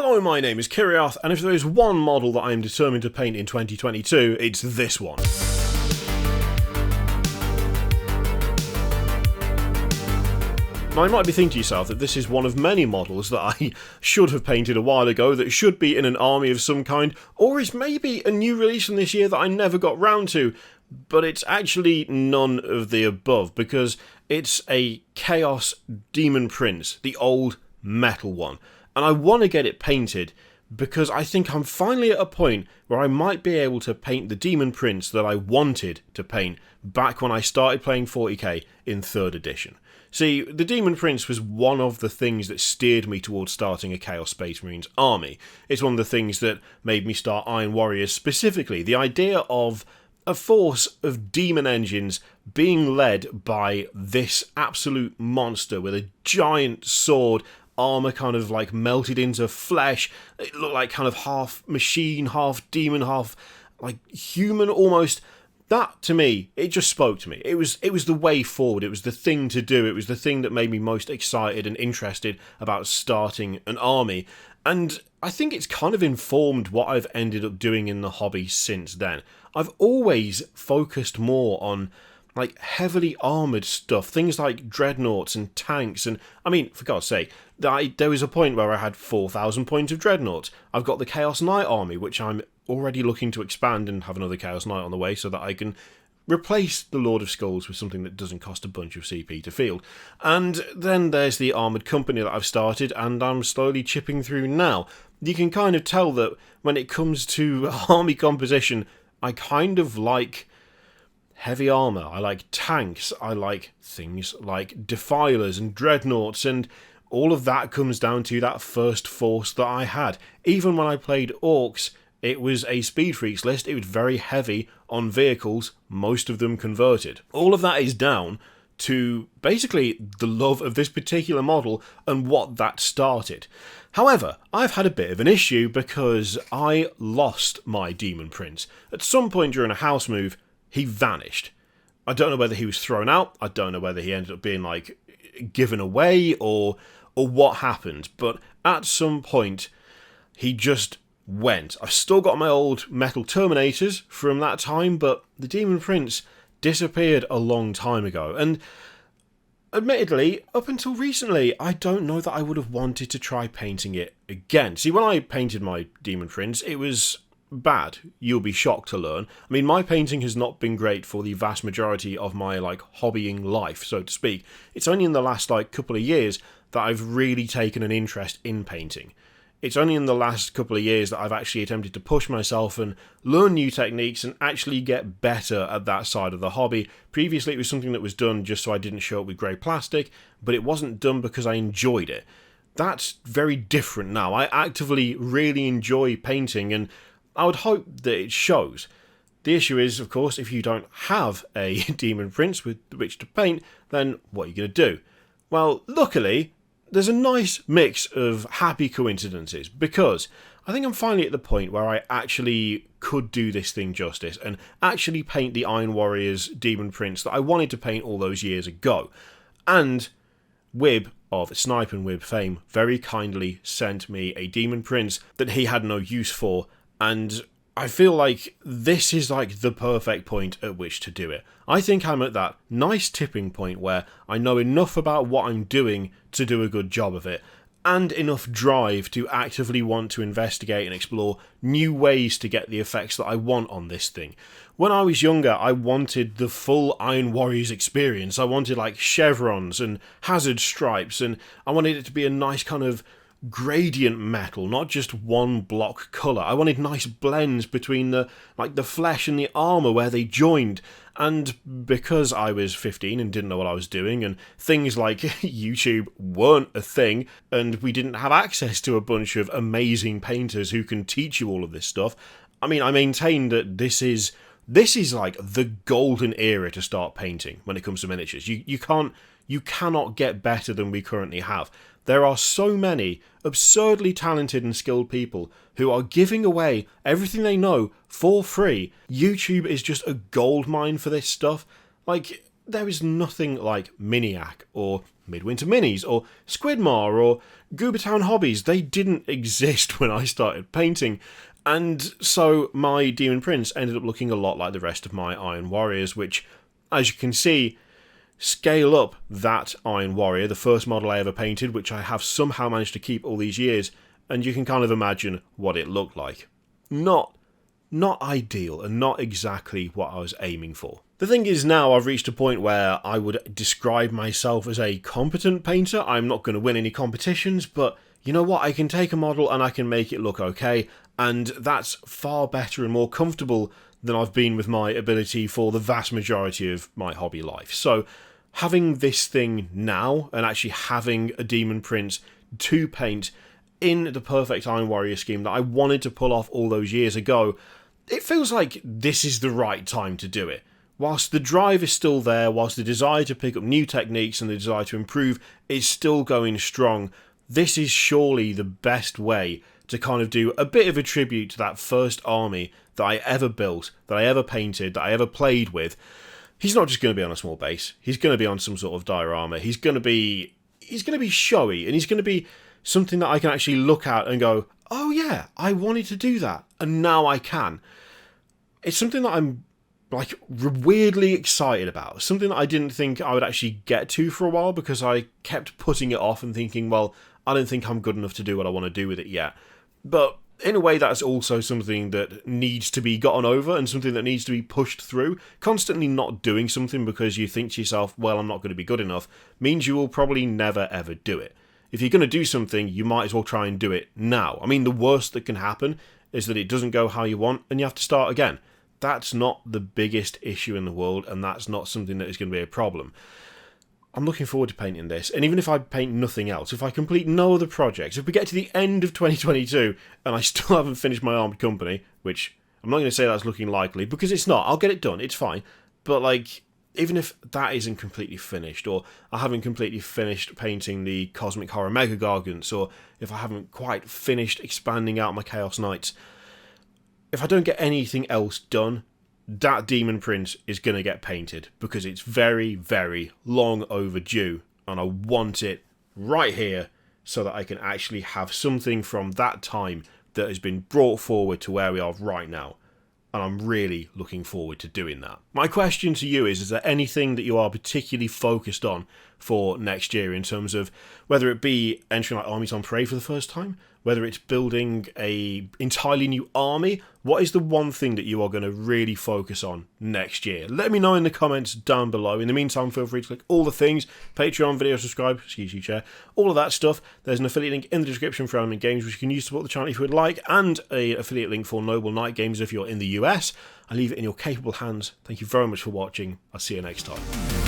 Hello, my name is Kiriath, and if there is one model that I am determined to paint in 2022, it's this one. Now, you might be thinking to yourself that this is one of many models that I should have painted a while ago, that should be in an army of some kind, or is maybe a new release from this year that I never got round to, but it's actually none of the above, because it's a Chaos Daemon Prince, the old metal one. And I want to get it painted because I think I'm finally at a point where I might be able to paint the Daemon Prince that I wanted to paint back when I started playing 40k in 3rd edition. See, the Daemon Prince was one of the things that steered me towards starting a Chaos Space Marines army. It's one of the things that made me start Iron Warriors specifically. The idea of a force of demon engines being led by this absolute monster with a giant sword, armour kind of like melted into flesh. It looked like kind of half machine, half demon, half like human almost. That, to me, it just spoke to me. It was the way forward. It was the thing to do. It was the thing that made me most excited and interested about starting an army. And I think it's kind of informed what I've ended up doing in the hobby since then. I've always focused more on like heavily armoured stuff, things like dreadnoughts and tanks, and I mean, for God's sake, there was a point where I had 4,000 points of dreadnoughts. I've got the Chaos Knight army, which I'm already looking to expand and have another Chaos Knight on the way so that I can replace the Lord of Skulls with something that doesn't cost a bunch of CP to field. And then there's the Armoured Company that I've started and I'm slowly chipping through now. You can kind of tell that when it comes to army composition, I kind of like heavy armour, I like tanks, I like things like Defilers and Dreadnoughts, and all of that comes down to that first force that I had. Even when I played Orcs, it was a Speed Freaks list, it was very heavy on vehicles, most of them converted. All of that is down to basically the love of this particular model and what that started. However, I've had a bit of an issue because I lost my Daemon Prince. At some point during a house move, he vanished. I don't know whether he was thrown out, I don't know whether he ended up being like given away or what happened, but at some point he just went. I've still got my old metal Terminators from that time, but the Daemon Prince disappeared a long time ago, and admittedly, up until recently, I don't know that I would have wanted to try painting it again. See, when I painted my Daemon Prince, it was bad. You'll be shocked to learn. I mean, my painting has not been great for the vast majority of my hobbying life, so to speak. It's only in the last couple of years that I've really taken an interest in painting. It's only in the last couple of years that I've actually attempted to push myself and learn new techniques and actually get better at that side of the hobby. Previously, it was something that was done just so I didn't show up with grey plastic, but it wasn't done because I enjoyed it. That's very different now. I actively really enjoy painting, and I would hope that it shows. The issue is, of course, if you don't have a Daemon Prince with which to paint, then what are you going to do? Well, luckily, there's a nice mix of happy coincidences, because I think I'm finally at the point where I actually could do this thing justice and actually paint the Iron Warriors Daemon Prince that I wanted to paint all those years ago. And Wib of Snipe and Wib fame very kindly sent me a Daemon Prince that he had no use for, and I feel like this is the perfect point at which to do it. I think I'm at that nice tipping point where I know enough about what I'm doing to do a good job of it, and enough drive to actively want to investigate and explore new ways to get the effects that I want on this thing. When I was younger, I wanted the full Iron Warriors experience. I wanted chevrons and hazard stripes, and I wanted it to be a nice kind of gradient metal, not just one block colour. I wanted nice blends between the flesh and the armour where they joined. And because I was 15 and didn't know what I was doing, and things like YouTube weren't a thing, and we didn't have access to a bunch of amazing painters who can teach you all of this stuff, I mean, I maintain that this is the golden era to start painting when it comes to miniatures. You cannot get better than we currently have. There are so many absurdly talented and skilled people who are giving away everything they know for free. YouTube is just a goldmine for this stuff. there is nothing like Miniac, or Midwinter Minis, or Squidmar, or Goobertown Hobbies. They didn't exist when I started painting. And so my Daemon Prince ended up looking a lot like the rest of my Iron Warriors, which, as you can see, scale up that Iron Warrior, the first model I ever painted, which I have somehow managed to keep all these years, and you can kind of imagine what it looked like. Not ideal, and not exactly what I was aiming for. The thing is, now I've reached a point where I would describe myself as a competent painter. I'm not going to win any competitions, but you know what? I can take a model and I can make it look okay, and that's far better and more comfortable than I've been with my ability for the vast majority of my hobby life. So having this thing now, and actually having a Daemon Prince to paint in the perfect Iron Warrior scheme that I wanted to pull off all those years ago, it feels like this is the right time to do it. Whilst the drive is still there, whilst the desire to pick up new techniques and the desire to improve is still going strong, this is surely the best way to kind of do a bit of a tribute to that first army that I ever built, that I ever painted, that I ever played with. He's not just going to be on a small base. He's going to be on some sort of diorama. He's going to be showy, and he's going to be something that I can actually look at and go, oh yeah, I wanted to do that, and now I can. It's something that I'm like weirdly excited about. Something that I didn't think I would actually get to for a while, because I kept putting it off and thinking, well, I don't think I'm good enough to do what I want to do with it yet. But in a way, that's also something that needs to be gotten over, and something that needs to be pushed through. Constantly not doing something because you think to yourself, well, I'm not going to be good enough, means you will probably never ever do it. If you're going to do something, you might as well try and do it now. I mean, the worst that can happen is that it doesn't go how you want and you have to start again. That's not the biggest issue in the world, and that's not something that is going to be a problem. I'm looking forward to painting this, and even if I paint nothing else, if I complete no other projects, if we get to the end of 2022 and I still haven't finished my Armed Company, which I'm not going to say that's looking likely, because it's not, I'll get it done, it's fine, but like, even if that isn't completely finished, or I haven't completely finished painting the Cosmic Horror Mega Gargants, or if I haven't quite finished expanding out my Chaos Knights, if I don't get anything else done, that Daemon Prince is going to get painted, because it's very, very long overdue, and I want it right here so that I can actually have something from that time that has been brought forward to where we are right now. And I'm really looking forward to doing that. My question to you is there anything that you are particularly focused on for next year, in terms of whether it be entering like Armies on Parade for the first time, whether it's building a entirely new army? What is the one thing that you are going to really focus on next year? Let me know in the comments down below. In the meantime, feel free to click all the things, Patreon, video, subscribe, share, all of that stuff. There's an affiliate link in the description for Element Games, which you can use to support the channel if you would like, and an affiliate link for Noble Knight Games if you're in the US. I leave it in your capable hands. Thank you very much for watching. I'll see you next time.